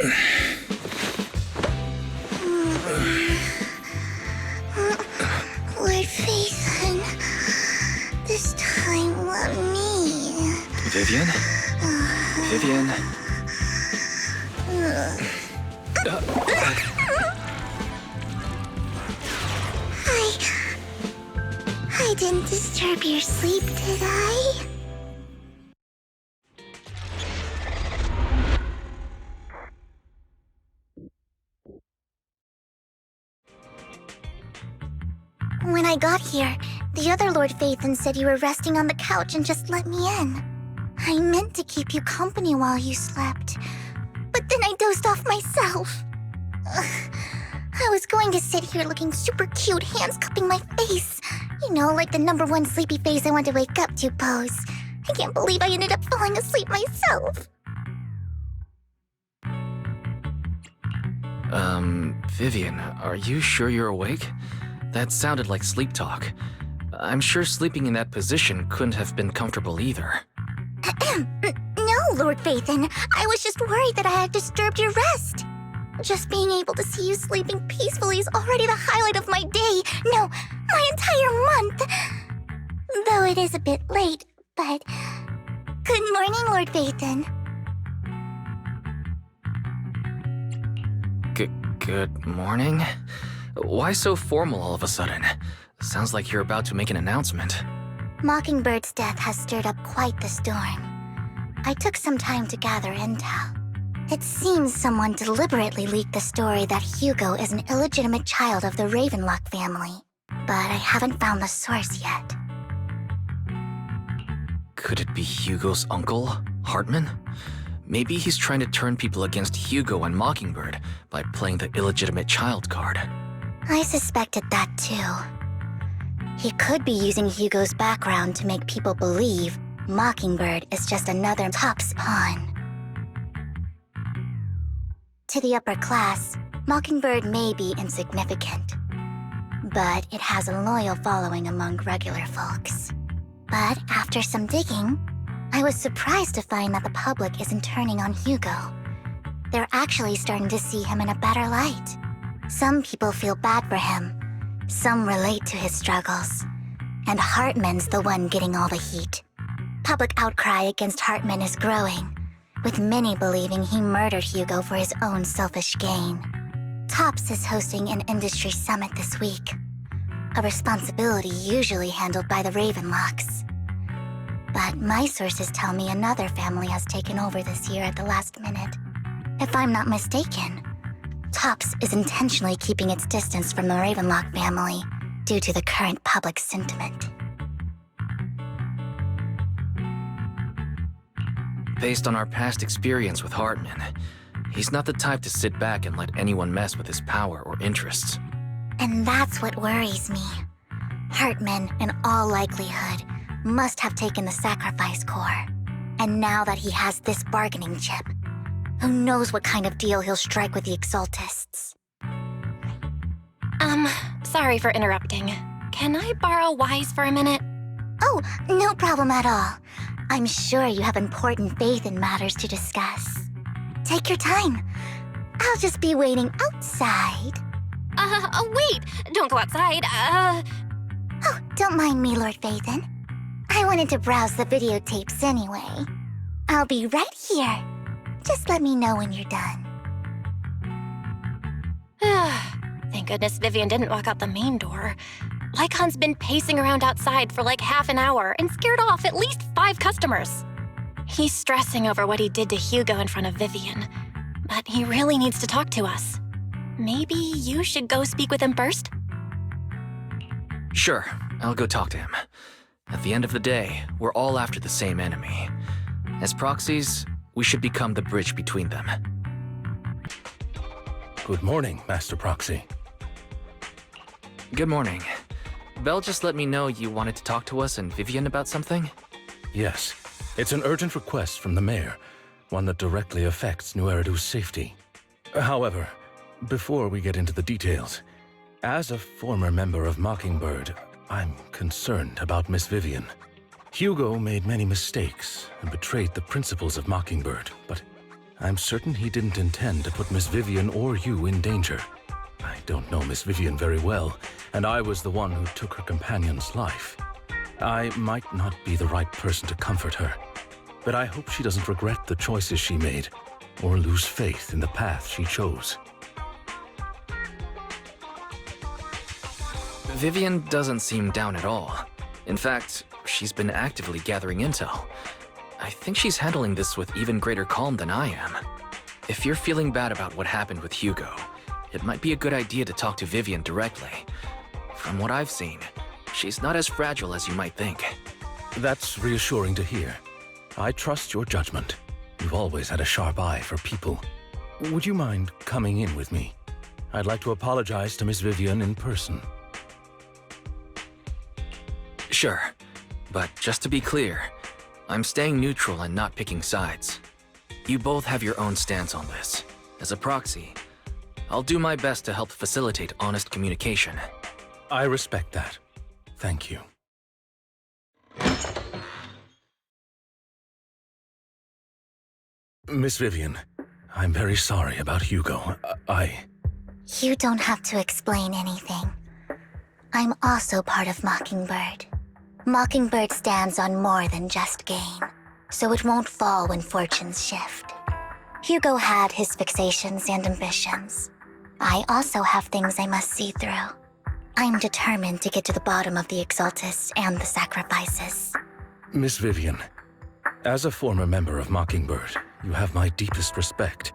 Lord Phaethon, this time let me. Vivian? Vivian? I didn't disturb your sleep, did I? When I got here, the other Lord Phaethon said you were resting on the couch and just let me in. I meant to keep you company while you slept, but then I dozed off myself. I was going to sit here looking super cute, hands cupping my face. You know, like the #1 sleepy face I want to wake up to pose. I can't believe I ended up falling asleep myself. Vivian, are you sure you're awake? That sounded like sleep talk. I'm sure sleeping in that position couldn't have been comfortable either. No, Lord Phaethon. I was just worried that I had disturbed your rest. Just being able to see you sleeping peacefully is already the highlight of my day. No, my entire month. Though it is a bit late, but... Good morning, Lord Phaethon. Good morning? Why so formal all of a sudden? Sounds like you're about to make an announcement. Mockingbird's death has stirred up quite the storm. I took some time to gather intel. It seems someone deliberately leaked the story that Hugo is an illegitimate child of the Ravenlock family, but I haven't found the source yet. Could it be Hugo's uncle, Hartman? Maybe he's trying to turn people against Hugo and Mockingbird by playing the illegitimate child card. I suspected that too. He could be using Hugo's background to make people believe Mockingbird is just another Top's pawn. To the upper class, Mockingbird may be insignificant, but it has a loyal following among regular folks. But after some digging, I was surprised to find that the public isn't turning on Hugo. They're actually starting to see him in a better light. Some people feel bad for him, some relate to his struggles, and Hartman's the one getting all the heat. Public outcry against Hartman is growing, with many believing he murdered Hugo for his own selfish gain. Tops is hosting an industry summit this week, a responsibility usually handled by the Ravenlocks. But my sources tell me another family has taken over this year at the last minute. If I'm not mistaken, Tops is intentionally keeping its distance from the Ravenlock family due to the current public sentiment. Based on our past experience with Hartman, he's not the type to sit back and let anyone mess with his power or interests. And that's what worries me. Hartman, in all likelihood, must have taken the sacrifice core. And now that he has this bargaining chip, who knows what kind of deal he'll strike with the Exaltists. Sorry for interrupting. Can I borrow Wise for a minute? Oh, no problem at all. I'm sure you have important faith in matters to discuss. Take your time. I'll just be waiting outside. Wait! Don't go outside, Oh, don't mind me, Lord Phaethon. I wanted to browse the videotapes anyway. I'll be right here. Just let me know when you're done. Thank goodness Vivian didn't walk out the main door. Lycon's been pacing around outside for like half an hour and scared off at least 5 customers. He's stressing over what he did to Hugo in front of Vivian, but he really needs to talk to us. Maybe you should go speak with him first? Sure, I'll go talk to him. At the end of the day, we're all after the same enemy. As proxies, we should become the bridge between them. Good morning, Master Proxy. Good morning. Belle just let me know you wanted to talk to us and Vivian about something? Yes, it's an urgent request from the mayor, one that directly affects New Eridu's safety. However, before we get into the details, as a former member of Mockingbird, I'm concerned about Miss Vivian. Hugo made many mistakes and betrayed the principles of Mockingbird, but I'm certain he didn't intend to put Miss Vivian or you in danger. I don't know Miss Vivian very well, and I was the one who took her companion's life. I might not be the right person to comfort her, but I hope she doesn't regret the choices she made or lose faith in the path she chose. Vivian doesn't seem down at all. In fact, she's been actively gathering intel. I think she's handling this with even greater calm than I am. If you're feeling bad about what happened with Hugo, it might be a good idea to talk to Vivian directly. From what I've seen, she's not as fragile as you might think. That's reassuring to hear. I trust your judgment. You've always had a sharp eye for people. Would you mind coming in with me? I'd like to apologize to Miss Vivian in person. Sure, but just to be clear, I'm staying neutral and not picking sides. You both have your own stance on this. As a proxy, I'll do my best to help facilitate honest communication. I respect that. Thank you. Miss Vivian, I'm very sorry about Hugo. You don't have to explain anything. I'm also part of Mockingbird. Mockingbird stands on more than just gain, so it won't fall when fortunes shift. Hugo had his fixations and ambitions. I also have things I must see through. I'm determined to get to the bottom of the Exaltists and the sacrifices. Miss Vivian, as a former member of Mockingbird, you have my deepest respect.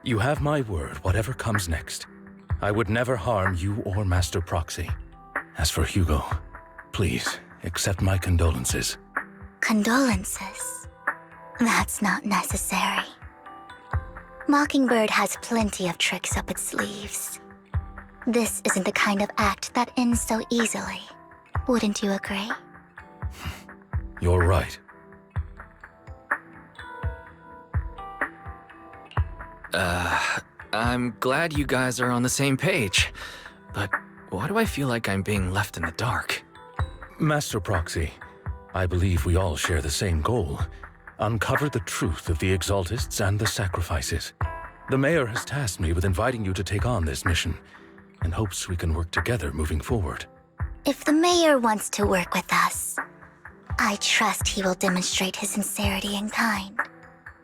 You have my word, whatever comes next. I would never harm you or Master Proxy. As for Hugo, please, accept my condolences. Condolences? That's not necessary. Mockingbird has plenty of tricks up its sleeves. This isn't the kind of act that ends so easily. Wouldn't you agree? You're right. I'm glad you guys are on the same page, but why do I feel like I'm being left in the dark? Master Proxy, I believe we all share the same goal. Uncover the truth of the Exaltists and the sacrifices. The Mayor has tasked me with inviting you to take on this mission, and hopes we can work together moving forward. If the Mayor wants to work with us, I trust he will demonstrate his sincerity in kind.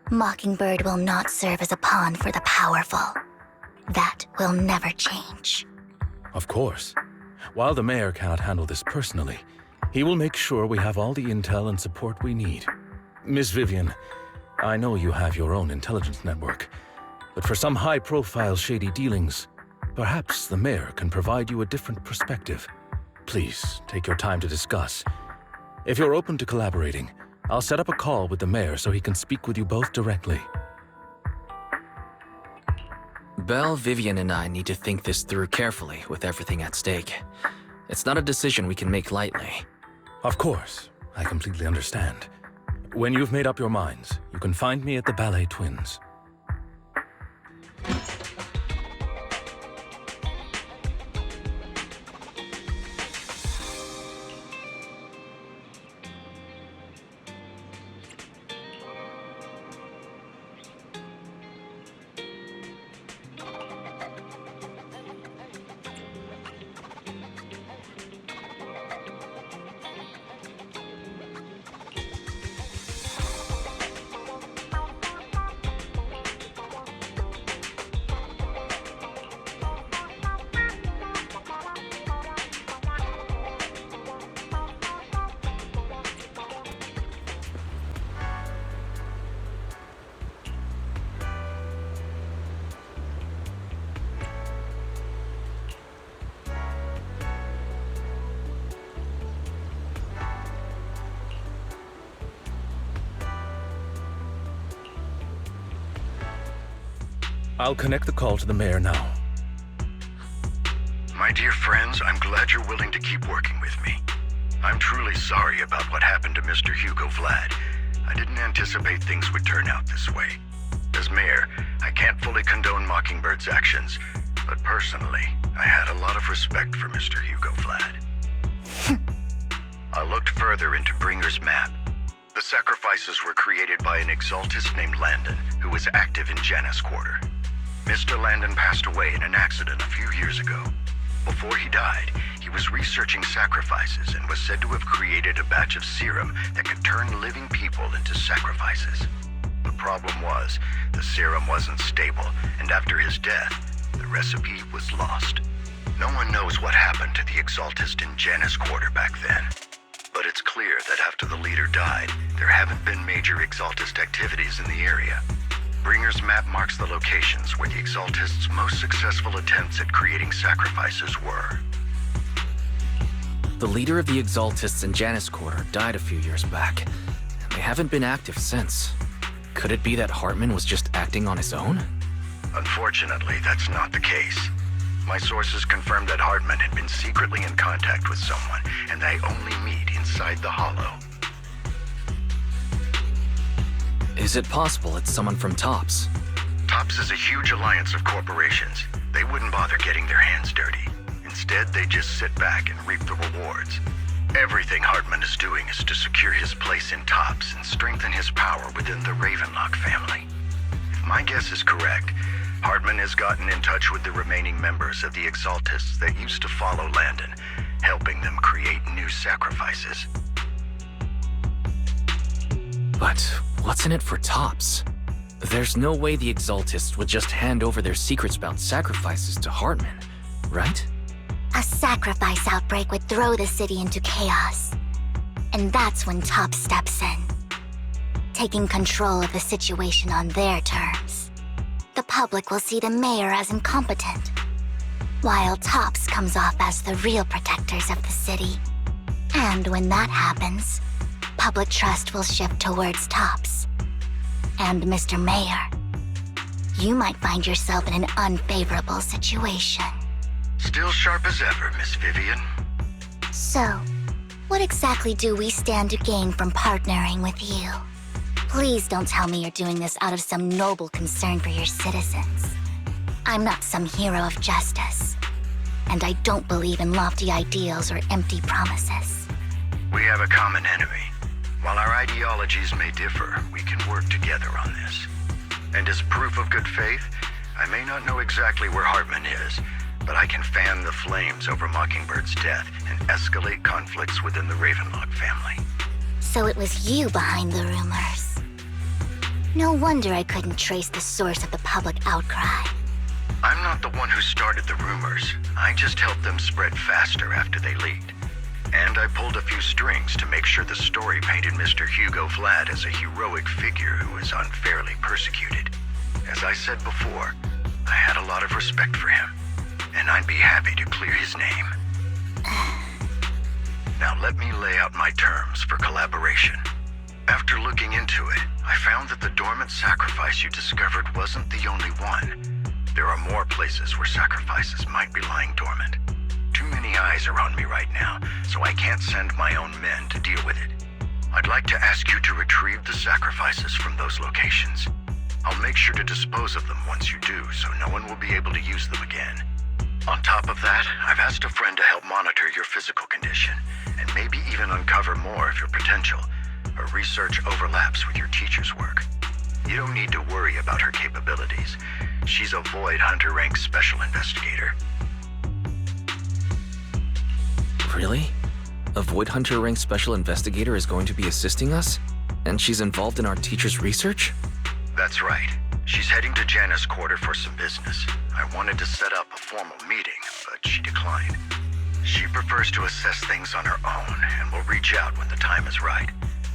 Mockingbird will not serve as a pawn for the powerful. That will never change. Of course. While the Mayor cannot handle this personally, he will make sure we have all the intel and support we need. Miss Vivian, I know you have your own intelligence network, but for some high-profile shady dealings, perhaps the Mayor can provide you a different perspective. Please, take your time to discuss. If you're open to collaborating, I'll set up a call with the Mayor so he can speak with you both directly. Belle, Vivian, and I need to think this through carefully with everything at stake. It's not a decision we can make lightly. Of course, I completely understand. When you've made up your minds, you can find me at the Ballet Twins. I'll connect the call to the Mayor now. My dear friends, I'm glad you're willing to keep working with me. I'm truly sorry about what happened to Mr. Hugo Vlad. I didn't anticipate things would turn out this way. As Mayor, I can't fully condone Mockingbird's actions, but personally, I had a lot of respect for Mr. Hugo Vlad. I looked further into Bringer's map. The sacrifices were created by an exaltist named Landon, who was active in Janus Quarter. Mr. Landon passed away in an accident a few years ago. Before he died, he was researching sacrifices and was said to have created a batch of serum that could turn living people into sacrifices. The problem was, the serum wasn't stable, and after his death, the recipe was lost. No one knows what happened to the exaltist in Janus Quarter back then. But it's clear that after the leader died, there haven't been major exaltist activities in the area. Bringer's map marks the locations where the exaltists' most successful attempts at creating sacrifices were. The leader of the exaltists in Janus Quarter died a few years back, and they haven't been active since. Could it be that Hartman was just acting on his own? Unfortunately, that's not the case. My sources confirmed that Hartman had been secretly in contact with someone, and they only meet inside the Hollow. Is it possible it's someone from TOPS? TOPS is a huge alliance of corporations. They wouldn't bother getting their hands dirty. Instead, they just sit back and reap the rewards. Everything Hartman is doing is to secure his place in TOPS and strengthen his power within the Ravenlock family. If my guess is correct, Hartman has gotten in touch with the remaining members of the Exaltists that used to follow Landon, helping them create new sacrifices. But what's in it for TOPS? There's no way the Exaltists would just hand over their secrets about sacrifices to Hartman, right? A sacrifice outbreak would throw the city into chaos. And that's when TOPS steps in, taking control of the situation on their terms. The public will see the mayor as incompetent, while TOPS comes off as the real protectors of the city. And when that happens, public trust will shift towards TOPS. And Mr. Mayor, you might find yourself in an unfavorable situation. Still sharp as ever, Miss Vivian. So, what exactly do we stand to gain from partnering with you? Please don't tell me you're doing this out of some noble concern for your citizens. I'm not some hero of justice, and I don't believe in lofty ideals or empty promises. We have a common enemy. While our ideologies may differ, we can work together on this. And as proof of good faith, I may not know exactly where Hartman is, but I can fan the flames over Mockingbird's death and escalate conflicts within the Ravenlock family. So it was you behind the rumors. No wonder I couldn't trace the source of the public outcry. I'm not the one who started the rumors. I just helped them spread faster after they leaked. And I pulled a few strings to make sure the story painted Mr. Hugo Vlad as a heroic figure who was unfairly persecuted. As I said before, I had a lot of respect for him, and I'd be happy to clear his name. Now let me lay out my terms for collaboration. After looking into it, I found that the dormant sacrifice you discovered wasn't the only one. There are more places where sacrifices might be lying dormant. Too many eyes are on me right now, so I can't send my own men to deal with it. I'd like to ask you to retrieve the sacrifices from those locations. I'll make sure to dispose of them once you do, so no one will be able to use them again. On top of that, I've asked a friend to help monitor your physical condition, and maybe even uncover more of your potential. Her research overlaps with your teacher's work. You don't need to worry about her capabilities. She's a Void Hunter rank special investigator. Really? A Void Hunter rank special investigator is going to be assisting us? And she's involved in our teacher's research? That's right. She's heading to Janus Quarter for some business. I wanted to set up a formal meeting, but she declined. She prefers to assess things on her own and will reach out when the time is right.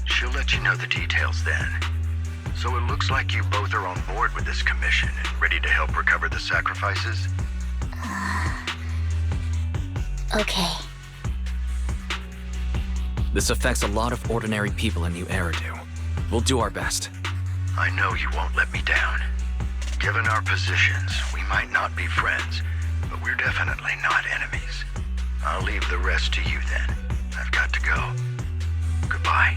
She'll let you know the details then. So it looks like you both are on board with this commission and ready to help recover the sacrifices? Okay. This affects a lot of ordinary people in New Eridu. We'll do our best. I know you won't let me down. Given our positions, we might not be friends, but we're definitely not enemies. I'll leave the rest to you then. I've got to go. Goodbye.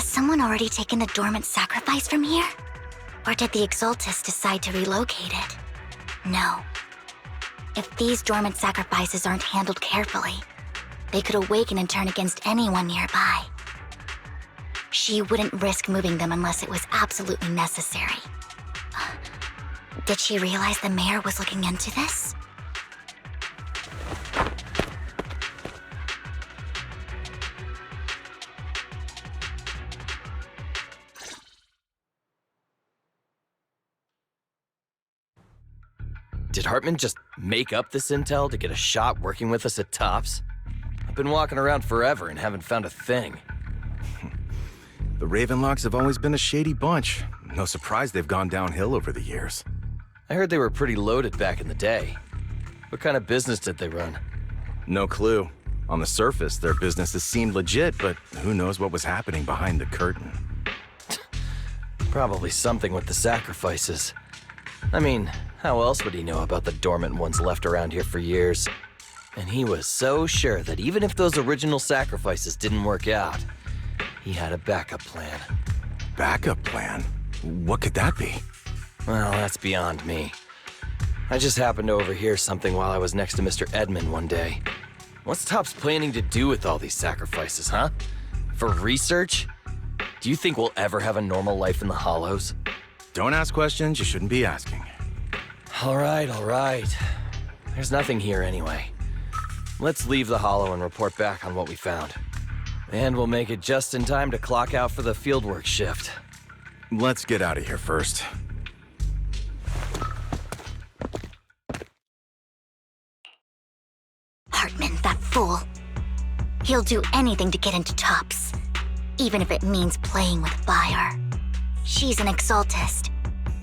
Has someone already taken the dormant sacrifice from here? Or did the Exaltus decide to relocate it? No. If these dormant sacrifices aren't handled carefully, they could awaken and turn against anyone nearby. She wouldn't risk moving them unless it was absolutely necessary. Did she realize the mayor was looking into this? Did Hartman just make up this intel to get a shot working with us at Tops? I've been walking around forever and haven't found a thing. The Ravenlocks have always been a shady bunch. No surprise they've gone downhill over the years. I heard they were pretty loaded back in the day. What kind of business did they run? No clue. On the surface, their businesses seemed legit, but who knows what was happening behind the curtain. Probably something with the sacrifices. I mean, how else would he know about the dormant ones left around here for years? And he was so sure that even if those original sacrifices didn't work out, he had a backup plan. Backup plan? What could that be? Well, that's beyond me. I just happened to overhear something while I was next to Mr. Edmund one day. What's Tops planning to do with all these sacrifices, huh? For research? Do you think we'll ever have a normal life in the Hollows? Don't ask questions you shouldn't be asking. All right. There's nothing here anyway. Let's leave the Hollow and report back on what we found. And we'll make it just in time to clock out for the fieldwork shift. Let's get out of here first. Hartman, that fool. He'll do anything to get into Tops, even if it means playing with fire. She's an Exaltist.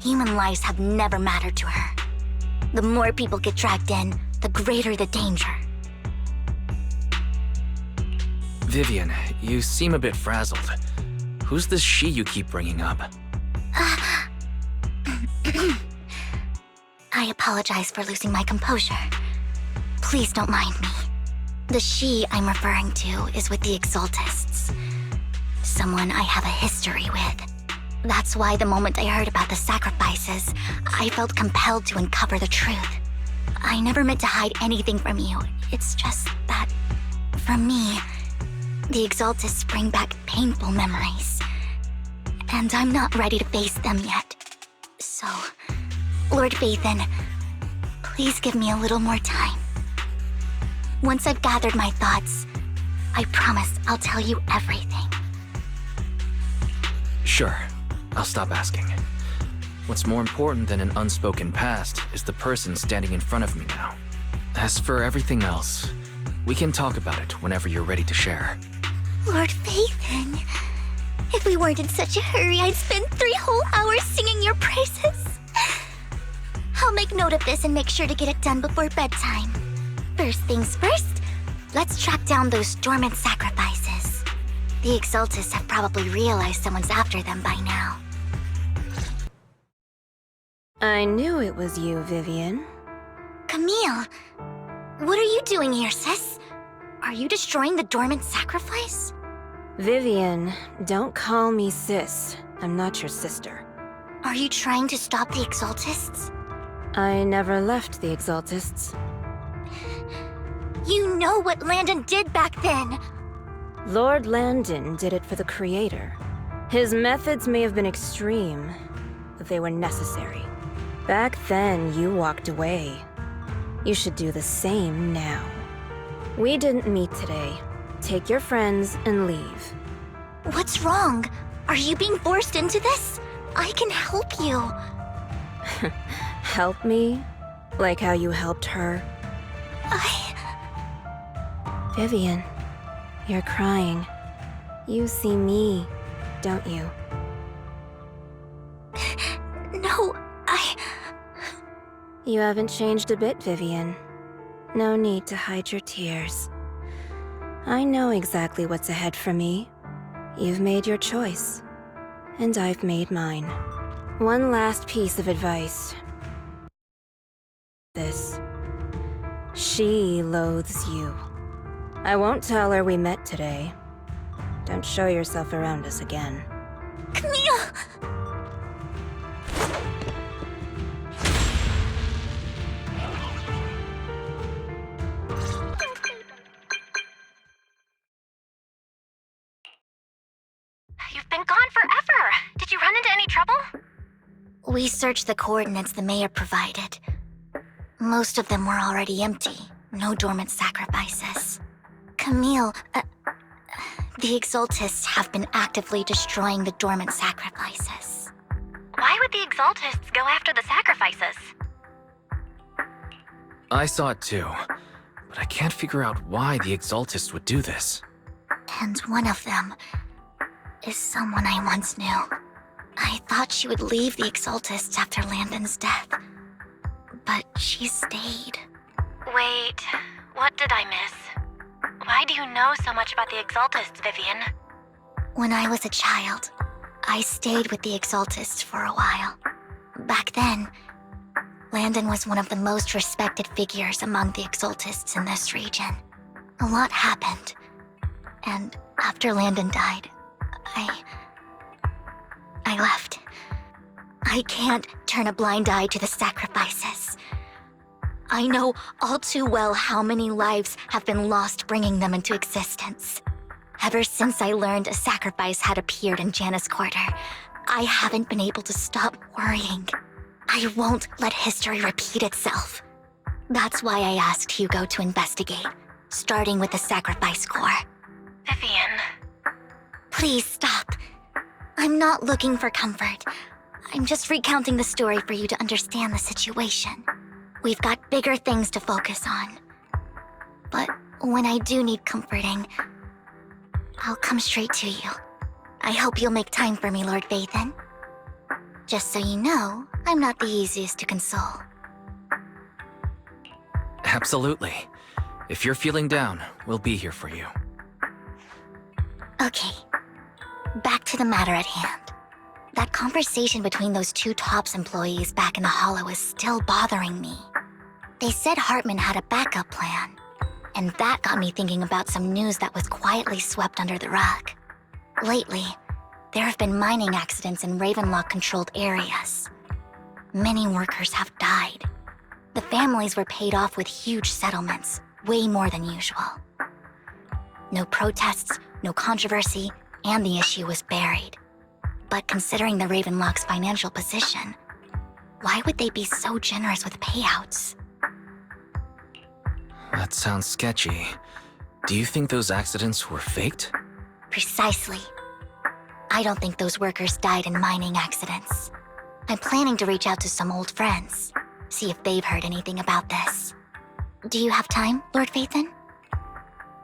Human lives have never mattered to her. The more people get dragged in, the greater the danger. Vivian, you seem a bit frazzled. Who's this she you keep bringing up? I apologize for losing my composure. Please don't mind me. The she I'm referring to is with the Exaltists. Someone I have a history with. That's why the moment I heard about the sacrifices, I felt compelled to uncover the truth. I never meant to hide anything from you. It's just that, for me, the Exaltists bring back painful memories. And I'm not ready to face them yet. So, Lord Vathan, please give me a little more time. Once I've gathered my thoughts, I promise I'll tell you everything. Sure, I'll stop asking. What's more important than an unspoken past is the person standing in front of me now. As for everything else, we can talk about it whenever you're ready to share. Lord Vathan, if we weren't in such a hurry, I'd spend 3 whole hours singing your praises. I'll make note of this and make sure to get it done before bedtime. First things first, let's track down those dormant sacrifices. The Exaltists have probably realized someone's after them by now. I knew it was you, Vivian. Camille, what are you doing here, sis? Are you destroying the dormant sacrifice? Vivian, don't call me sis. I'm not your sister. Are you trying to stop the Exaltists? I never left the Exaltists. You know what Landon did back then! Lord Landon did it for the Creator. His methods may have been extreme, but they were necessary. Back then, you walked away. You should do the same now. We didn't meet today. Take your friends and leave. What's wrong? Are you being forced into this? I can help you. Help me? Like how you helped her? Vivian, you're crying. You see me, don't you? No, You haven't changed a bit, Vivian. No need to hide your tears. I know exactly what's ahead for me. You've made your choice, and I've made mine. One last piece of advice. This. She loathes you. I won't tell her we met today. Don't show yourself around us again. Camille! You've been gone forever. Did you run into any trouble? We searched the coordinates the mayor provided. Most of them were already empty. No dormant sacrifices. Camille, the Exaltists have been actively destroying the dormant sacrifices. Why would the Exaltists go after the sacrifices? I saw it too, but I can't figure out why the Exaltists would do this. And one of them is someone I once knew. I thought she would leave the Exaltists after Landon's death, but she stayed. Wait, what did I miss? Why do you know so much about the Exaltists, Vivian? When I was a child, I stayed with the Exaltists for a while. Back then, Landon was one of the most respected figures among the Exaltists in this region. A lot happened, and after Landon died, I left. I can't turn a blind eye to the sacrifices. I know all too well how many lives have been lost bringing them into existence. Ever since I learned a sacrifice had appeared in Janus Quarter, I haven't been able to stop worrying. I won't let history repeat itself. That's why I asked Hugo to investigate, starting with the Sacrifice Corps. Vivian. Please stop. I'm not looking for comfort. I'm just recounting the story for you to understand the situation. We've got bigger things to focus on. But when I do need comforting, I'll come straight to you. I hope you'll make time for me, Lord Vathan. Just so you know, I'm not the easiest to console. Absolutely. If you're feeling down, we'll be here for you. Okay. Back to the matter at hand. That conversation between those two TOPS employees back in the Hollow is still bothering me. They said Hartman had a backup plan, and that got me thinking about some news that was quietly swept under the rug. Lately, there have been mining accidents in Ravenlock-controlled areas. Many workers have died. The families were paid off with huge settlements, way more than usual. No protests, no controversy, and the issue was buried. But considering the Ravenlock's financial position, why would they be so generous with payouts? That sounds sketchy. Do you think those accidents were faked? Precisely. I don't think those workers died in mining accidents. I'm planning to reach out to some old friends, see if they've heard anything about this. Do you have time, Lord Vathan?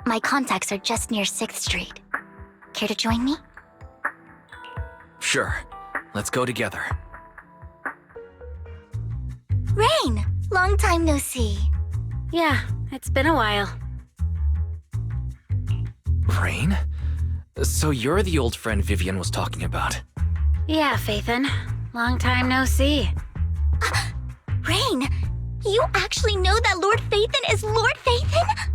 My contacts are just near 6th Street. Care to join me? Sure. Let's go together. Rain! Long time no see. Yeah, it's been a while. Rain? So you're the old friend Vivian was talking about. Yeah, Vathan. Long time no see. Rain! You actually know that Lord Vathan is Lord Vathan?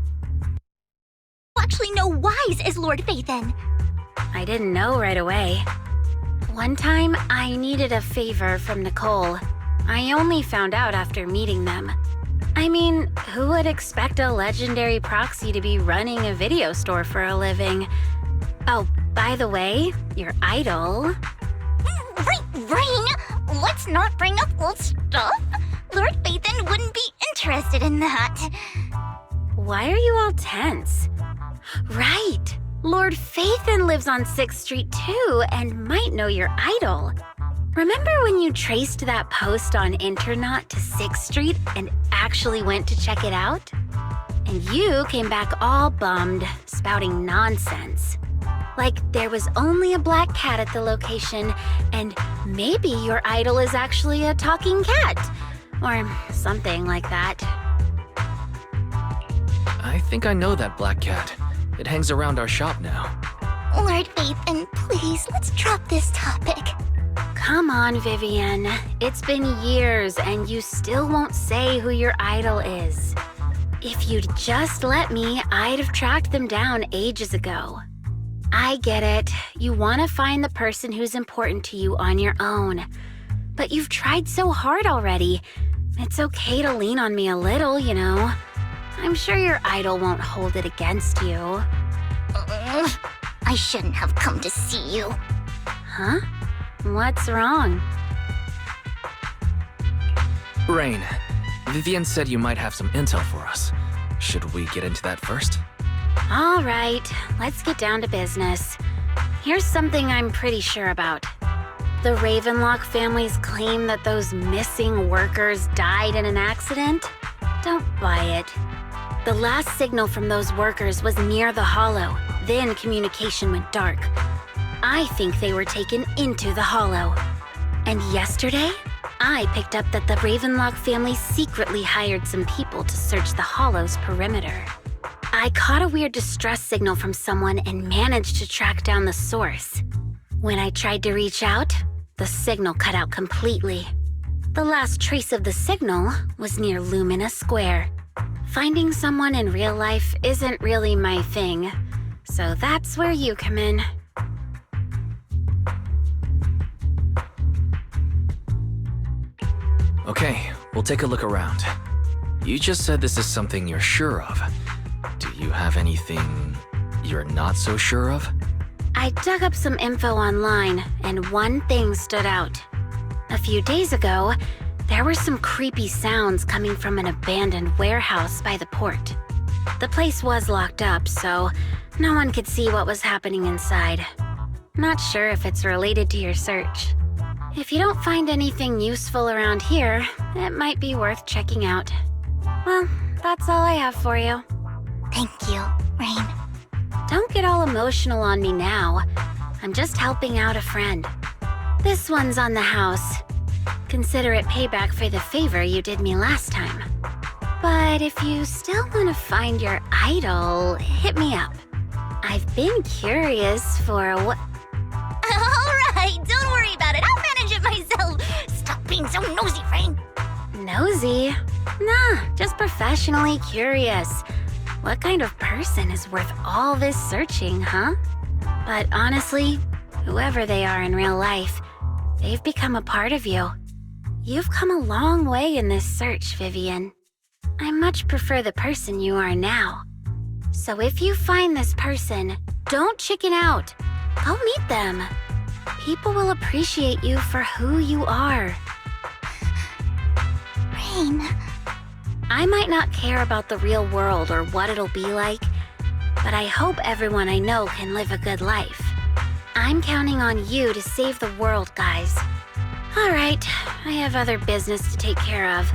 You actually know Wise is Lord Vathan? I didn't know right away. One time, I needed a favor from Nicole. I only found out after meeting them. I mean, who would expect a legendary proxy to be running a video store for a living? Oh, by the way, your idol... Rain! Let's not bring up old stuff. Lord Vathan wouldn't be interested in that. Why are you all tense? Right! Lord Vathan lives on 6th Street too, and might know your idol. Remember when you traced that post on Internaut to 6th Street and actually went to check it out? And you came back all bummed, spouting nonsense. Like there was only a black cat at the location, and maybe your idol is actually a talking cat. Or something like that. I think I know that black cat. It hangs around our shop now. Lord Vathan, please, let's drop this topic. Come on, Vivian. It's been years and you still won't say who your idol is. If you'd just let me, I'd have tracked them down ages ago. I get it. You want to find the person who's important to you on your own. But you've tried so hard already. It's okay to lean on me a little, you know. I'm sure your idol won't hold it against you. I shouldn't have come to see you. Huh? What's wrong? Rain, Vivian said you might have some intel for us. Should we get into that first? All right, let's get down to business. Here's something I'm pretty sure about. The Ravenlock family's claim that those missing workers died in an accident? Don't buy it. The last signal from those workers was near the Hollow. Then communication went dark. I think they were taken into the Hollow. And yesterday, I picked up that the Ravenlock family secretly hired some people to search the Hollow's perimeter. I caught a weird distress signal from someone and managed to track down the source. When I tried to reach out, the signal cut out completely. The last trace of the signal was near Lumina Square. Finding someone in real life isn't really my thing, so that's where you come in. Okay, we'll take a look around. You just said this is something you're sure of. Do you have anything you're not so sure of? I dug up some info online, and one thing stood out. A few days ago, there were some creepy sounds coming from an abandoned warehouse by the port. The place was locked up, so no one could see what was happening inside. Not sure if it's related to your search. If you don't find anything useful around here, it might be worth checking out. Well, that's all I have for you. Thank you, Rain. Don't get all emotional on me now. I'm just helping out a friend. This one's on the house. Consider it payback for the favor you did me last time. But if you still want to find your idol, hit me up. I've been curious for what... All right, don't worry about it. I'll manage it myself. Stop being so nosy, Rain. Nosy? Nah, just professionally curious. What kind of person is worth all this searching, huh? But honestly, whoever they are in real life, they've become a part of you. You've come a long way in this search, Vivian. I much prefer the person you are now. So if you find this person, don't chicken out. Go meet them. People will appreciate you for who you are. Rain. I might not care about the real world or what it'll be like, but I hope everyone I know can live a good life. I'm counting on you to save the world, guys. All right, I have other business to take care of,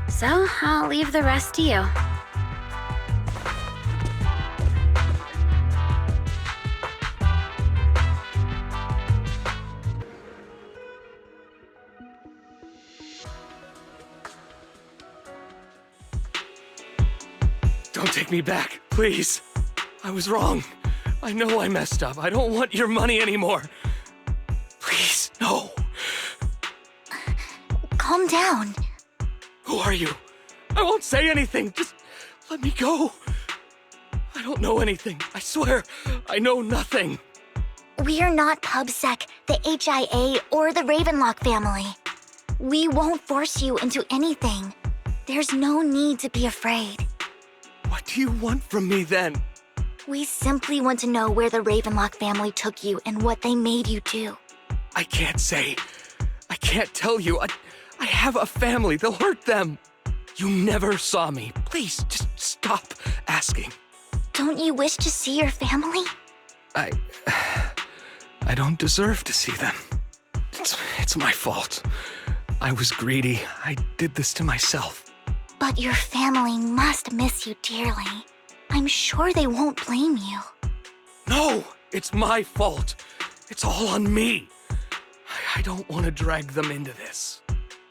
so I'll leave the rest to you. Don't take me back, please. I was wrong. I know I messed up. I don't want your money anymore. Please, no. Calm down. Who are you? I won't say anything. Just let me go. I don't know anything. I swear, I know nothing. We're not PubSec, the HIA, or the Ravenlock family. We won't force you into anything. There's no need to be afraid. What do you want from me then? We simply want to know where the Ravenlock family took you and what they made you do. I can't say. I can't tell you. I have a family. They'll hurt them. You never saw me. Please, just stop asking. Don't you wish to see your family? I don't deserve to see them. It's my fault. I was greedy. I did this to myself. But your family must miss you dearly. I'm sure they won't blame you. No, it's my fault. It's all on me. I don't want to drag them into this.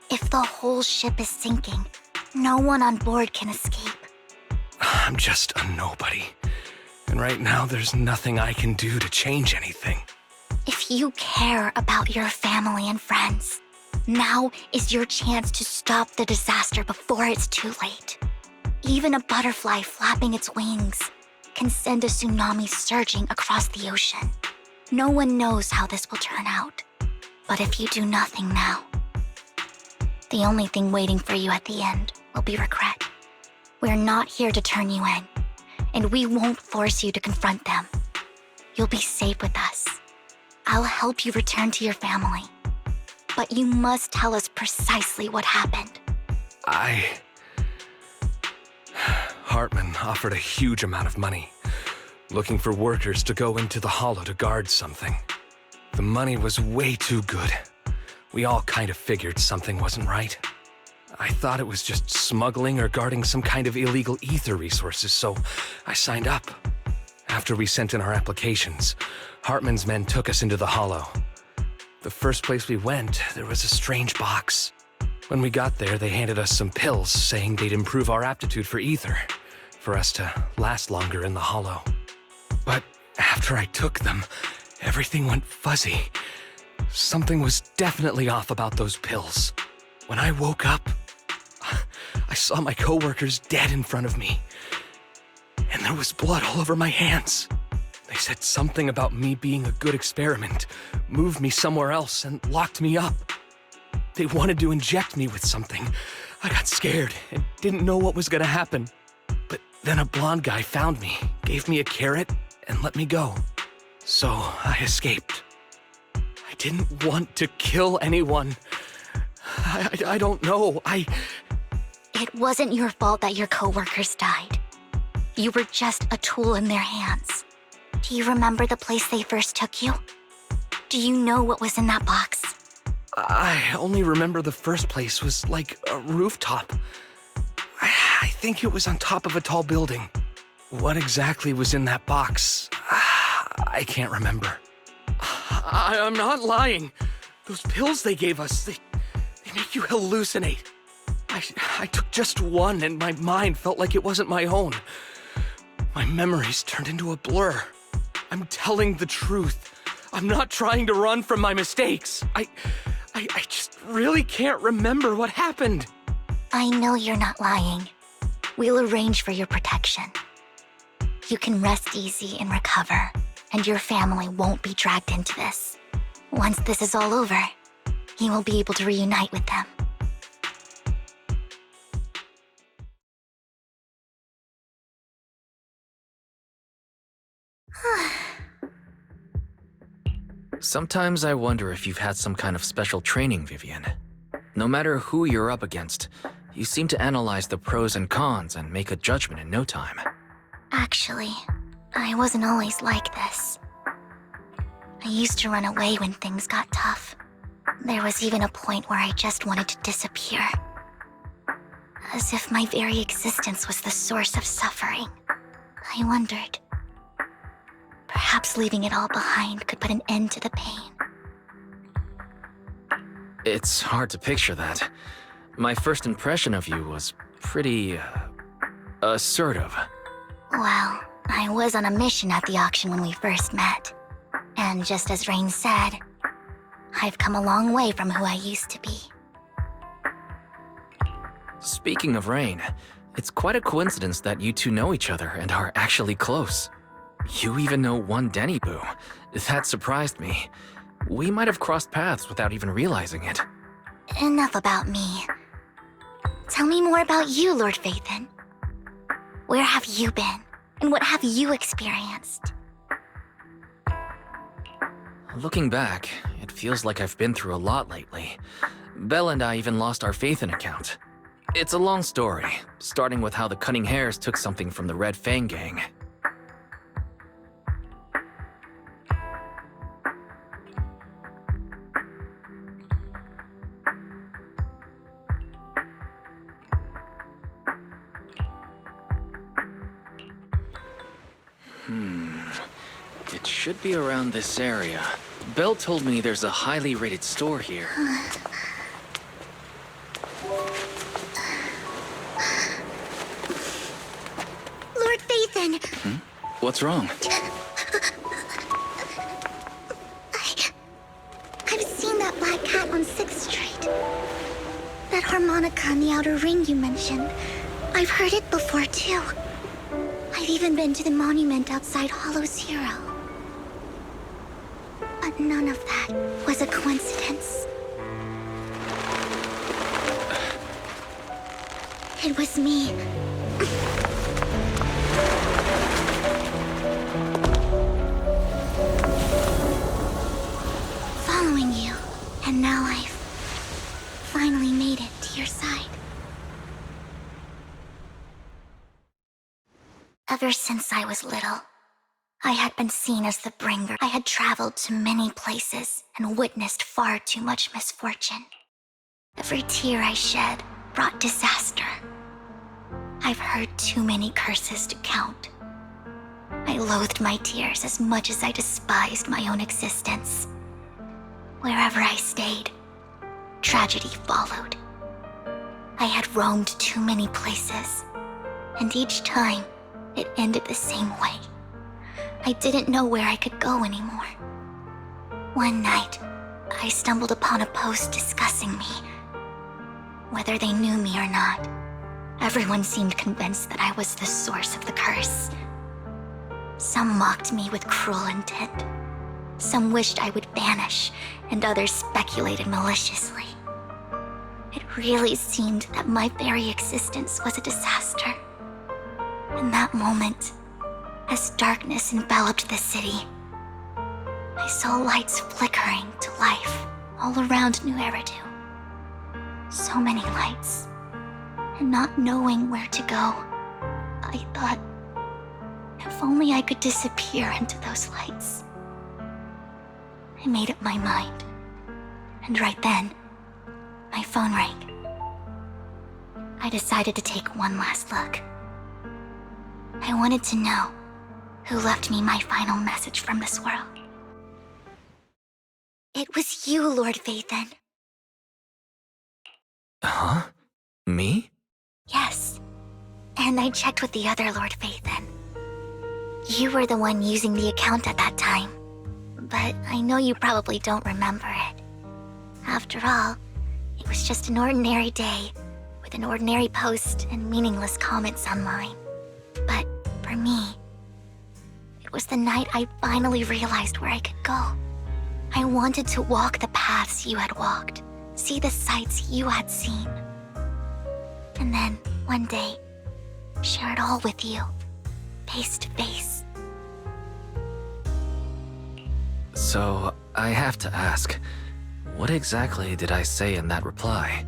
If the whole ship is sinking, no one on board can escape. I'm just a nobody. And right now, there's nothing I can do to change anything. If you care about your family and friends, now is your chance to stop the disaster before it's too late. Even a butterfly flapping its wings can send a tsunami surging across the ocean. No one knows how this will turn out. But if you do nothing now, the only thing waiting for you at the end will be regret. We're not here to turn you in, and we won't force you to confront them. You'll be safe with us. I'll help you return to your family. But you must tell us precisely what happened. Hartman offered a huge amount of money, looking for workers to go into the hollow to guard something. The money was way too good. We all kind of figured something wasn't right. I thought it was just smuggling or guarding some kind of illegal ether resources, so I signed up. After we sent in our applications, Hartman's men took us into the hollow. The first place we went, there was a strange box. When we got there, they handed us some pills, saying they'd improve our aptitude for ether, for us to last longer in the hollow. But after I took them, everything went fuzzy. Something was definitely off about those pills. When I woke up, I saw my coworkers dead in front of me. And there was blood all over my hands. They said something about me being a good experiment, moved me somewhere else, and locked me up. They wanted to inject me with something. I got scared and didn't know what was gonna happen. But then a blonde guy found me, gave me a carrot, and let me go. So I escaped. I didn't want to kill anyone. I don't know. It wasn't your fault that your coworkers died. You were just a tool in their hands. Do you remember the place they first took you? Do you know what was in that box? I only remember the first place was like a rooftop. I think it was on top of a tall building. What exactly was in that box? I can't remember. I'm not lying. Those pills they gave us, they make you hallucinate. I took just one and my mind felt like it wasn't my own. My memories turned into a blur. I'm telling the truth. I'm not trying to run from my mistakes. I just really can't remember what happened. I know you're not lying. We'll arrange for your protection. You can rest easy and recover, and your family won't be dragged into this. Once this is all over, you will be able to reunite with them. Sometimes I wonder if you've had some kind of special training, Vivian. No matter who you're up against, you seem to analyze the pros and cons and make a judgment in no time. Actually, I wasn't always like this. I used to run away when things got tough. There was even a point where I just wanted to disappear. As if my very existence was the source of suffering. I wondered. Perhaps leaving it all behind could put an end to the pain. It's hard to picture that. My first impression of you was pretty, assertive. Well, I was on a mission at the auction when we first met. And just as Rain said, I've come a long way from who I used to be. Speaking of Rain, it's quite a coincidence that you two know each other and are actually close. You even know one Denny Boo. That surprised me. We might have crossed paths without even realizing it. Enough about me. Tell me more about you, Lord Phaethon. Where have you been? And what have you experienced? Looking back, it feels like I've been through a lot lately. Belle and I even lost our Phaethon account. It's a long story, starting with how the Cunning Hares took something from the Red Fang gang. It should be around this area. Belle told me there's a highly rated store here. Lord Phaethon! What's wrong? I've seen that black cat on 6th Street. That harmonica in the outer ring you mentioned. I've heard it before, too. I I'd even been to the monument outside Hollow Zero. But none of that was a coincidence. It was me. Following you, and now I've finally made it to your side. Ever since I was little, I had been seen as the bringer. I had traveled to many places and witnessed far too much misfortune. Every tear I shed brought disaster. I've heard too many curses to count. I loathed my tears as much as I despised my own existence. Wherever I stayed, tragedy followed. I had roamed too many places, and each time, it ended the same way. I didn't know where I could go anymore. One night, I stumbled upon a post discussing me. Whether they knew me or not, everyone seemed convinced that I was the source of the curse. Some mocked me with cruel intent. Some wished I would vanish, and others speculated maliciously. It really seemed that my very existence was a disaster. In that moment, as darkness enveloped the city, I saw lights flickering to life all around New Eridu. So many lights, and not knowing where to go, I thought, if only I could disappear into those lights. I made up my mind, and right then, my phone rang. I decided to take one last look. I wanted to know who left me my final message from this world. It was you, Lord Vathan. Huh? Me? Yes. And I checked with the other Lord Vathan. You were the one using the account at that time, but I know you probably don't remember it. After all, it was just an ordinary day, with an ordinary post and meaningless comments online. But for me, it was the night I finally realized where I could go. I wanted to walk the paths you had walked, see the sights you had seen. And then, one day, share it all with you, face to face. So, I have to ask, what exactly did I say in that reply?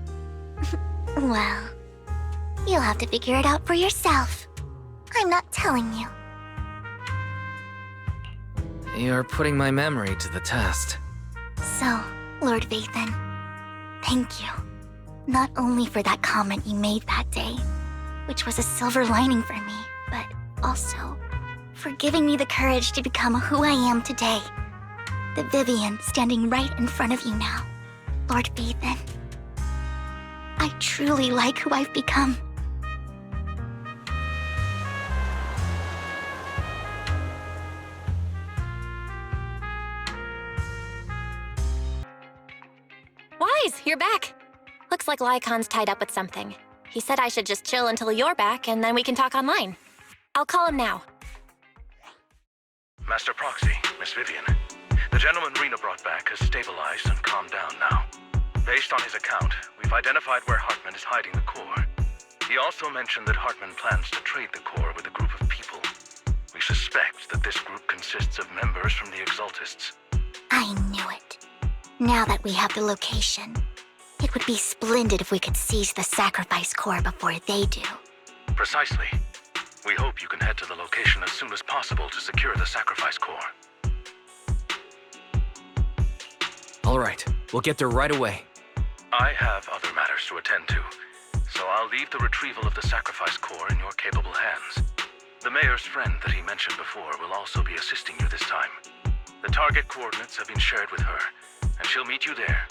Well, you'll have to figure it out for yourself. I'm not telling you. You're putting my memory to the test. So, Lord Vathan, thank you. Not only for that comment you made that day, which was a silver lining for me, but also for giving me the courage to become who I am today. The Vivian standing right in front of you now, Lord Vathan. I truly like who I've become. Wise, you're back. Looks like Lycon's tied up with something. He said I should just chill until you're back, and then we can talk online. I'll call him now. Master Proxy, Miss Vivian. The gentleman Rena brought back has stabilized and calmed down now. Based on his account, we've identified where Hartman is hiding the core. He also mentioned that Hartman plans to trade the core with a group of people. We suspect that this group consists of members from the Exaltists. I knew it. Now that we have the location, it would be splendid if we could seize the sacrifice core before they do. Precisely. We hope you can head to the location as soon as possible to secure the sacrifice core. All right, we'll get there right away. I have other matters to attend to, so I'll leave the retrieval of the sacrifice core in your capable hands. The mayor's friend that he mentioned before will also be assisting you this time. The target coordinates have been shared with her, and she'll meet you there.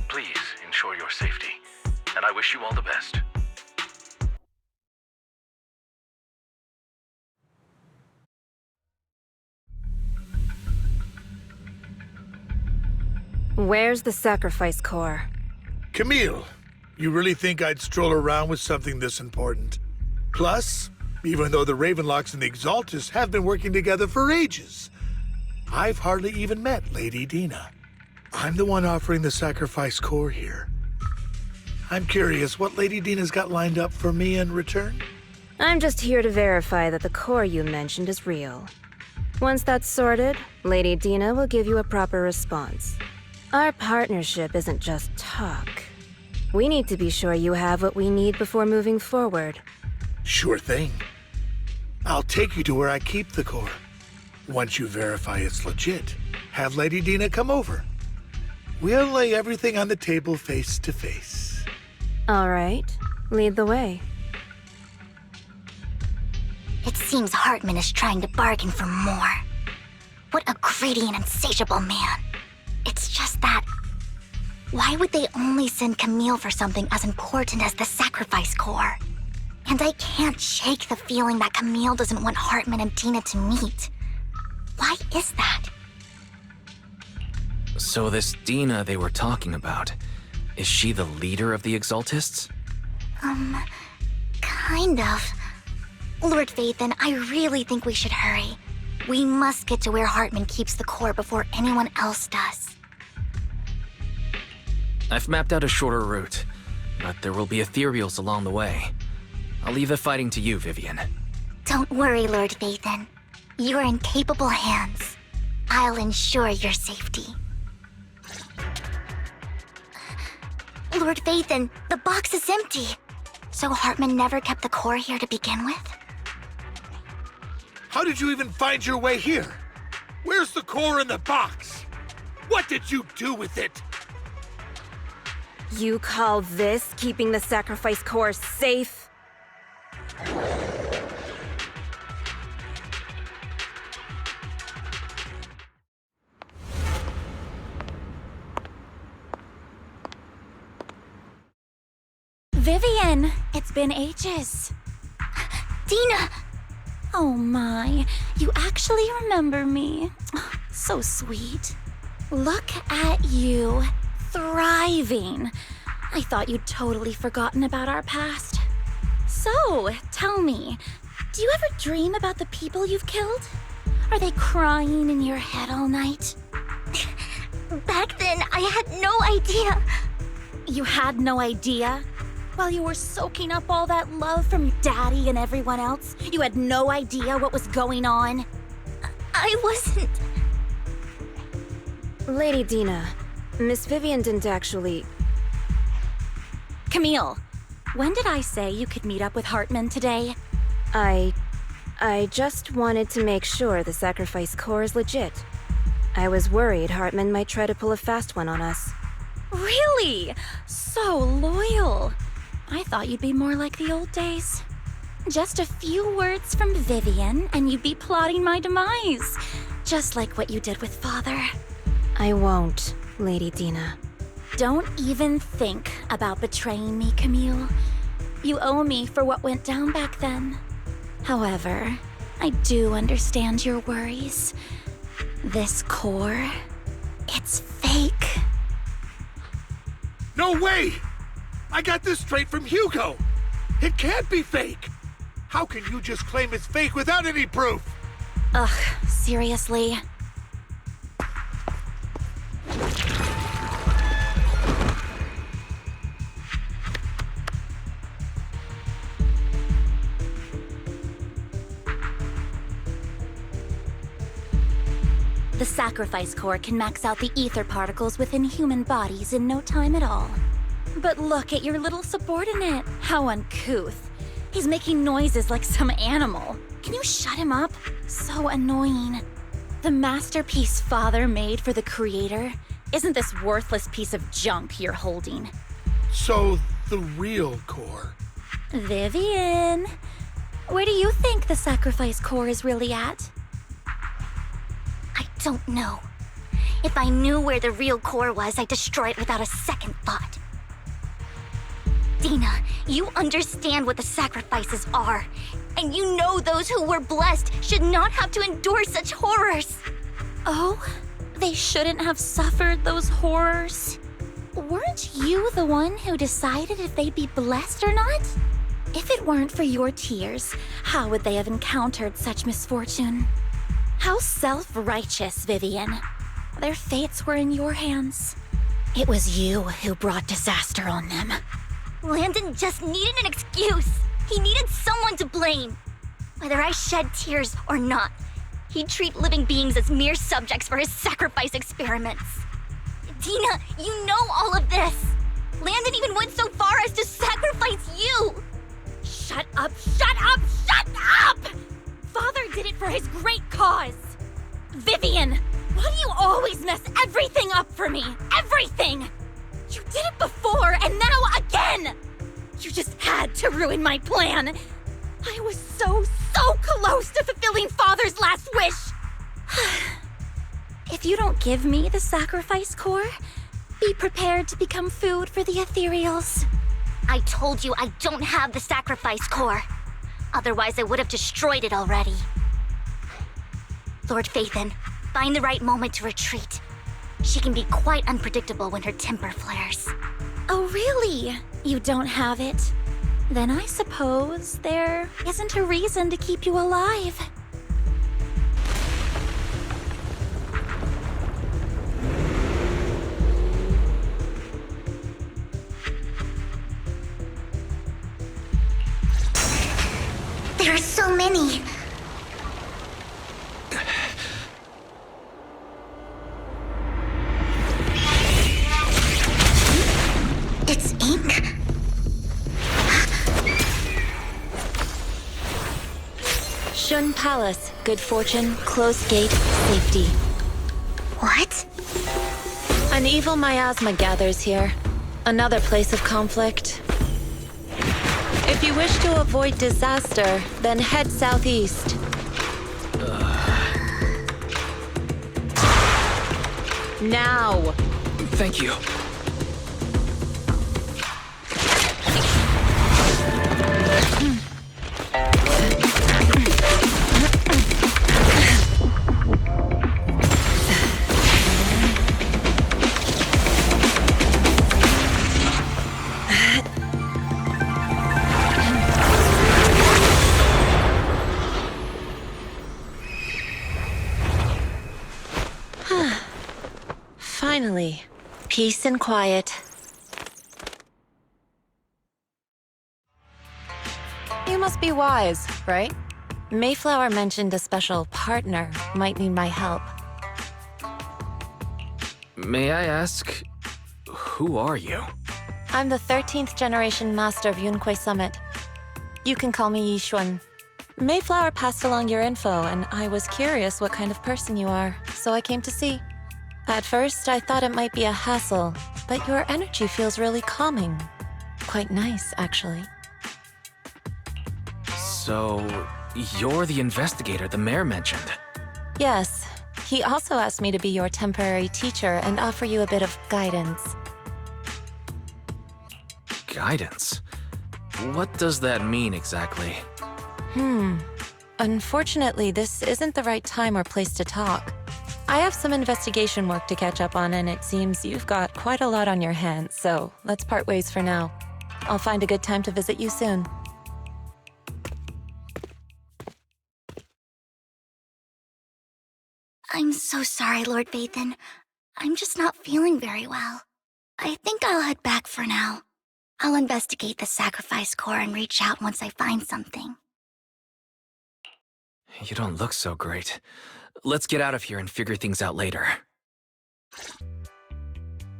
Please ensure your safety, and I wish you all the best. Where's the sacrifice core? Camille, you really think I'd stroll around with something this important? Plus, even though the Ravenlocks and the Exaltus have been working together for ages. I've hardly even met Lady Dina. I'm the one offering the sacrifice core here. I'm curious what Lady Dina's got lined up for me in return? I'm just here to verify that the core you mentioned is real. Once that's sorted, Lady Dina will give you a proper response. Our partnership isn't just talk. We need to be sure you have what we need before moving forward. Sure thing. I'll take you to where I keep the core. Once you verify it's legit, have Lady Dina come over. We'll lay everything on the table face to face. All right, lead the way. It seems Hartman is trying to bargain for more. What a greedy and insatiable man. It's just that... why would they only send Camille for something as important as the sacrifice core? And I can't shake the feeling that Camille doesn't want Hartman and Dina to meet. Why is that? So this Dina they were talking about, is she the leader of the Exaltists? Kind of. Lord Vathan, I really think we should hurry. We must get to where Hartman keeps the core before anyone else does. I've mapped out a shorter route, but there will be ethereals along the way. I'll leave the fighting to you, Vivian. Don't worry, Lord Vathan. You're in capable hands. I'll ensure your safety. Lord Vathan, the box is empty. So Hartman never kept the core here to begin with? How did you even find your way here? Where's the core in the box? What did you do with it? You call this keeping the sacrifice core safe? Vivian, it's been ages. Dina! Oh my, you actually remember me. So sweet. Look at you, thriving. I thought you'd totally forgotten about our past. So, tell me, do you ever dream about the people you've killed? Are they crying in your head all night? Back then, I had no idea. You had no idea? While you were soaking up all that love from Daddy and everyone else, you had no idea what was going on? I wasn't... Lady Dina, Miss Vivian didn't actually... Camille, when did I say you could meet up with Hartman today? I just wanted to make sure the sacrifice core is legit. I was worried Hartman might try to pull a fast one on us. Really? So loyal. I thought you'd be more like the old days. Just a few words from Vivian and you'd be plotting my demise. Just like what you did with Father. I won't, Lady Dina. Don't even think about betraying me, Camille. You owe me for what went down back then. However, I do understand your worries. This core, it's fake. No way! I got this straight from Hugo! It can't be fake! How can you just claim it's fake without any proof? Ugh, seriously? The sacrifice core can max out the ether particles within human bodies in no time at all. But look at your little subordinate. How uncouth. He's making noises like some animal. Can you shut him up? So annoying. The masterpiece Father made for the Creator isn't this worthless piece of junk you're holding. So, the real core. Vivian, where do you think the sacrifice core is really at? I don't know. If I knew where the real core was, I'd destroy it without a second thought. Dina, you understand what the sacrifices are. And you know those who were blessed should not have to endure such horrors. Oh, they shouldn't have suffered those horrors. Weren't you the one who decided if they'd be blessed or not? If it weren't for your tears, how would they have encountered such misfortune? How self-righteous, Vivian. Their fates were in your hands. It was you who brought disaster on them. Landon just needed an excuse. He needed someone to blame. Whether I shed tears or not, he'd treat living beings as mere subjects for his sacrifice experiments. Dina, you know all of this. Landon even went so far as to sacrifice you. Shut up, shut up, shut up! Father did it for his great cause. Vivian, why do you always mess everything up for me? Everything! You did it before, and now again! You just had to ruin my plan. I was so close to fulfilling Father's last wish. If you don't give me the sacrifice core, be prepared to become food for the ethereals. I told you I don't have the sacrifice core. Otherwise, I would have destroyed it already. Lord Phaethon, find the right moment to retreat. She can be quite unpredictable when her temper flares. Oh, really? You don't have it? Then I suppose there isn't a reason to keep you alive. There are so many. It's ink? Shun Palace, good fortune, closed gate, safety. What? An evil miasma gathers here. Another place of conflict. If you wish to avoid disaster, then head southeast. Now! Thank you. Finally, peace and quiet. You must be wise, right? Mayflower mentioned a special partner might need my help. May I ask, who are you? I'm the 13th generation master of Yunque Summit. You can call me Yishuan. Mayflower passed along your info, and I was curious what kind of person you are, so I came to see. At first, I thought it might be a hassle, but your energy feels really calming. Quite nice, actually. So, you're the investigator the mayor mentioned. Yes. He also asked me to be your temporary teacher and offer you a bit of guidance. Guidance? What does that mean exactly? Unfortunately, this isn't the right time or place to talk. I have some investigation work to catch up on, and it seems you've got quite a lot on your hands, so let's part ways for now. I'll find a good time to visit you soon. I'm so sorry, Lord Phaethon. I'm just not feeling very well. I think I'll head back for now. I'll investigate the sacrifice core and reach out once I find something. You don't look so great. Let's get out of here and figure things out later.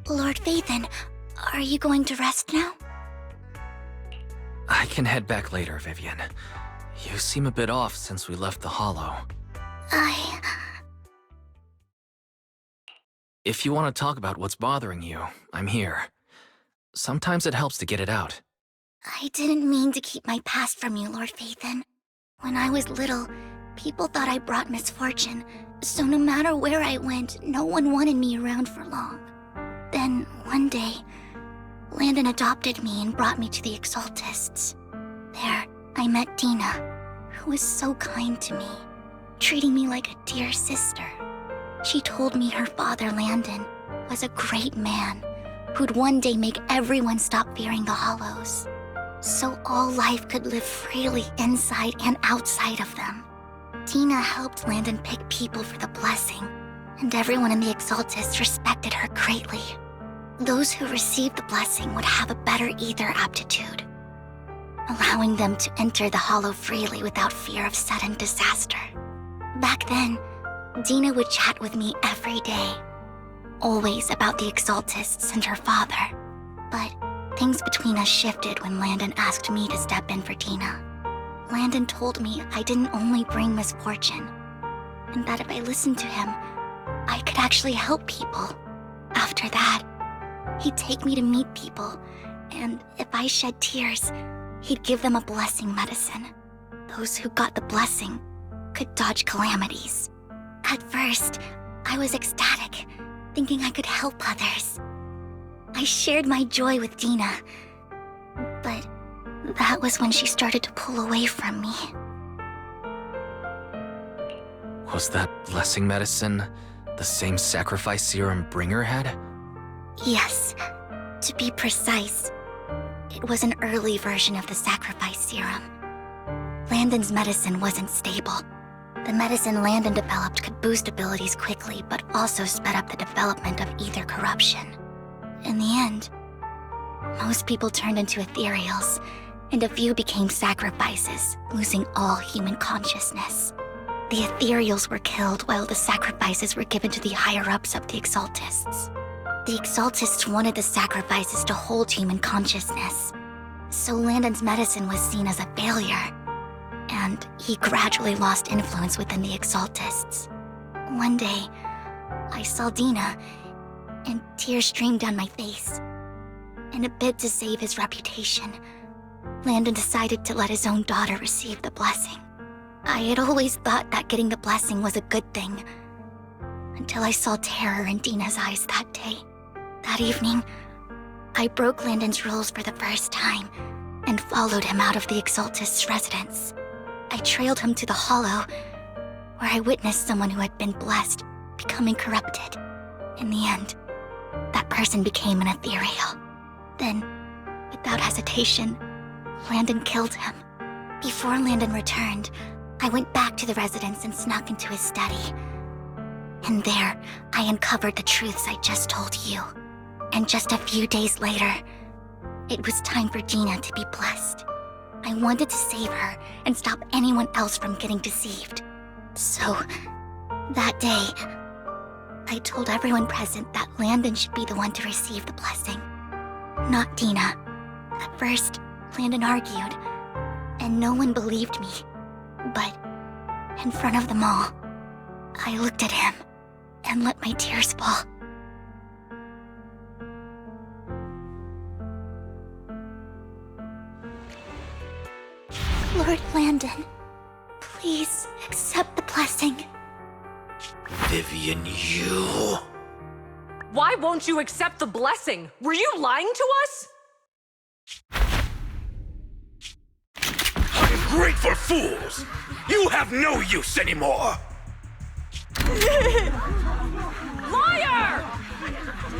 Lord Phaethon, are you going to rest now? I can head back later, Vivian. You seem a bit off since we left the Hollow. If you want to talk about what's bothering you, I'm here. Sometimes it helps to get it out. I didn't mean to keep my past from you, Lord Phaethon. When I was little, people thought I brought misfortune, so no matter where I went, no one wanted me around for long. Then, one day, Landon adopted me and brought me to the Exaltists. There, I met Dina, who was so kind to me, treating me like a dear sister. She told me her father, Landon, was a great man who'd one day make everyone stop fearing the Hollows. so all life could live freely inside and outside of them. Dina helped Landon pick people for the blessing, and everyone in the Exaltists respected her greatly. Those who received the blessing would have a better ether aptitude, allowing them to enter the Hollow freely without fear of sudden disaster. Back then, Dina would chat with me every day, always about the Exaltists and her father. But things between us shifted when Landon asked me to step in for Dina. Landon told me I didn't only bring misfortune, and that if I listened to him, I could actually help people. After that, he'd take me to meet people, and if I shed tears, he'd give them a blessing medicine. Those who got the blessing could dodge calamities. At first, I was ecstatic, thinking I could help others. I shared my joy with Dina, but that was when she started to pull away from me. Was that blessing medicine the same sacrifice serum Bringer had? Yes, to be precise, it was an early version of the sacrifice serum. Landon's medicine wasn't stable. The medicine Landon developed could boost abilities quickly, but also sped up the development of ether corruption. In the end, most people turned into ethereals, and a few became sacrifices, losing all human consciousness. The ethereals were killed while the sacrifices were given to the higher-ups of the Exaltists. The Exaltists wanted the sacrifices to hold human consciousness, so Landon's medicine was seen as a failure, and he gradually lost influence within the Exaltists. One day, I saw Dina, and tears streamed down my face. In a bid to save his reputation, Landon decided to let his own daughter receive the blessing. I had always thought that getting the blessing was a good thing, until I saw terror in Dina's eyes that day. That evening, I broke Landon's rules for the first time and followed him out of the Exaltist's residence. I trailed him to the Hollow, where I witnessed someone who had been blessed becoming corrupted. In the end, that person became an ethereal. Then, without hesitation, Landon killed him. Before Landon returned, I went back to the residence and snuck into his study. And there, I uncovered the truths I just told you. And just a few days later, it was time for Dina to be blessed. I wanted to save her and stop anyone else from getting deceived. So, that day, I told everyone present that Landon should be the one to receive the blessing, not Dina. At first, Landon argued, and no one believed me. But, in front of them all, I looked at him and let my tears fall. Lord Landon, please accept the blessing. Vivian, you... Why won't you accept the blessing? Were you lying to us? Ungrateful fools! You have no use anymore! Liar!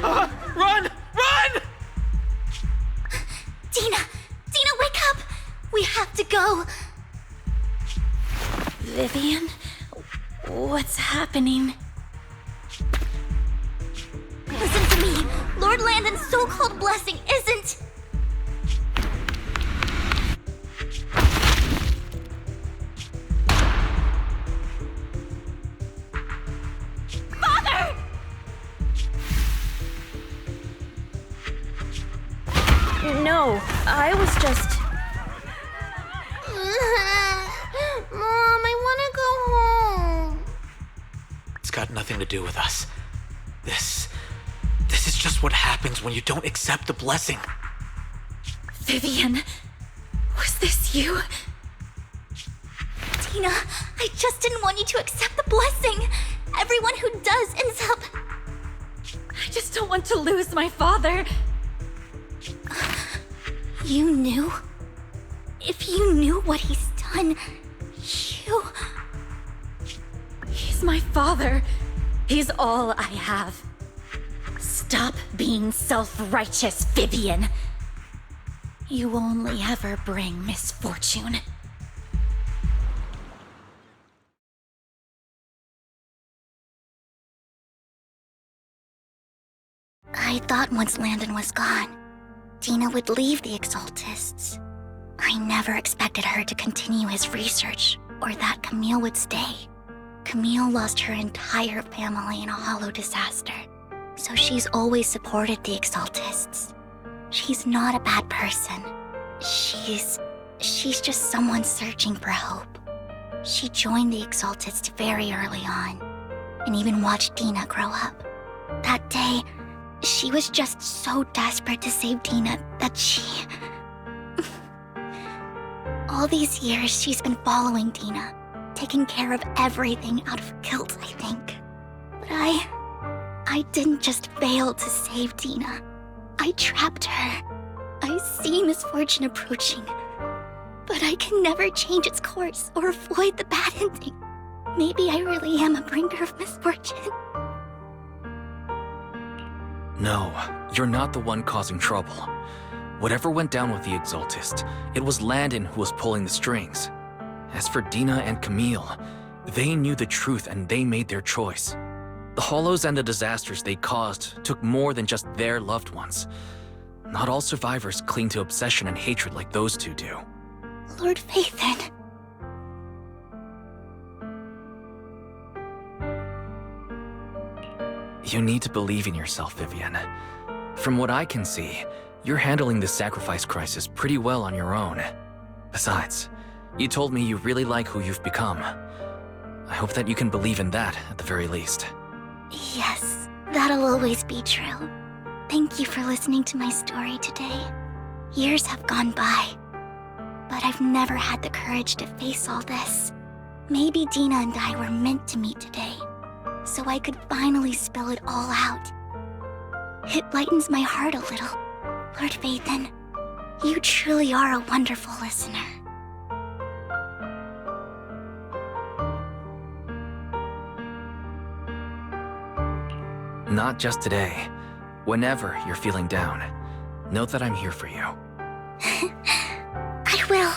Run! Run! Dina! Dina, wake up! We have to go! Vivian? What's happening? Listen to me! Lord Landon's so-called blessing isn't... Father! No, I was just... Mom, I want to go home. It's got nothing to do with us. This is just what happens when you don't accept the blessing. Vivian, was this you? Dina, I just didn't want you to accept the blessing. Everyone who does ends up... I just don't want to lose my father. You knew? If you knew what he's done, you... He's my father. He's all I have. Stop being self-righteous, Vivian. You only ever bring misfortune. I thought once Landon was gone, Dina would leave the Exaltists. I never expected her to continue his research, or that Camille would stay. Camille lost her entire family in a hollow disaster, so she's always supported the Exaltists. She's not a bad person. She's just someone searching for hope. She joined the Exaltists very early on, and even watched Dina grow up. That day, she was just so desperate to save Dina that she... All these years, she's been following Dina, taking care of everything out of guilt, I think. But I didn't just fail to save Dina. I trapped her. I see misfortune approaching, but I can never change its course or avoid the bad ending. Maybe I really am a bringer of misfortune. No, you're not the one causing trouble. Whatever went down with the Exaltist, it was Landon who was pulling the strings. As for Dina and Camille, they knew the truth and they made their choice. The Hollows and the disasters they caused took more than just their loved ones. Not all survivors cling to obsession and hatred like those two do. Lord Phaethon. You need to believe in yourself, Vivian. From what I can see, you're handling this sacrifice crisis pretty well on your own. Besides, you told me you really like who you've become. I hope that you can believe in that at the very least. Yes, that'll always be true. Thank you for listening to my story today. Years have gone by, but I've never had the courage to face all this. Maybe Dina and I were meant to meet today, so I could finally spill it all out. It lightens my heart a little. Lord Phaethon, you truly are a wonderful listener. Not just today. Whenever you're feeling down, know that I'm here for you. I will.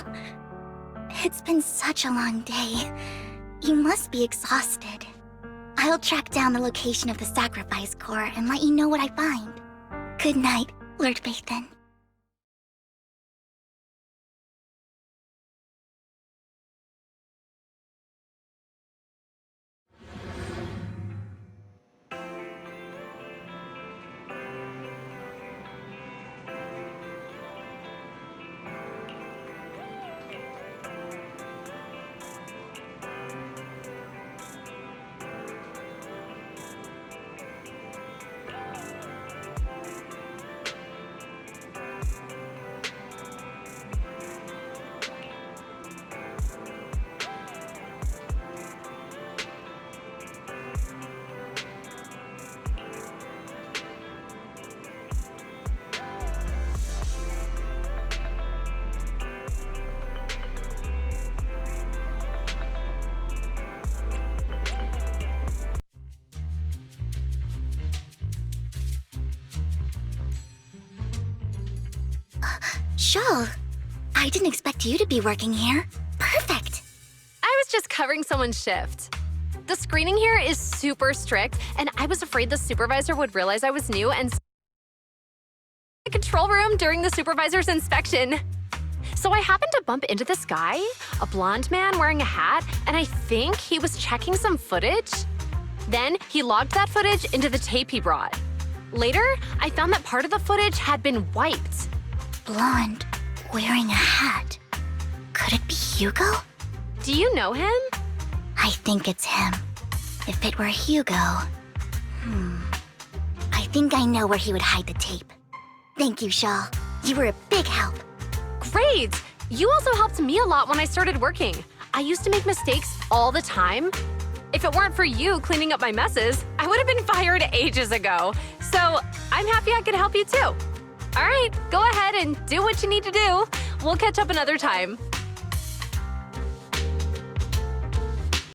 It's been such a long day. You must be exhausted. I'll track down the location of the sacrifice core and let you know what I find. Good night, Lord Phaethon. Shawl, I didn't expect you to be working here. Perfect. I was just covering someone's shift. The screening here is super strict, and I was afraid the supervisor would realize I was new and the control room during the supervisor's inspection. So I happened to bump into this guy, a blonde man wearing a hat, and I think he was checking some footage. Then he logged that footage into the tape he brought. Later, I found that part of the footage had been wiped. Blonde, wearing a hat. Could it be Hugo? Do you know him? I think it's him. If it were Hugo... I think I know where he would hide the tape. Thank you, Shaw. You were a big help. Great! You also helped me a lot when I started working. I used to make mistakes all the time. If it weren't for you cleaning up my messes, I would have been fired ages ago. So I'm happy I could help you too. All right, go ahead and do what you need to do. We'll catch up another time.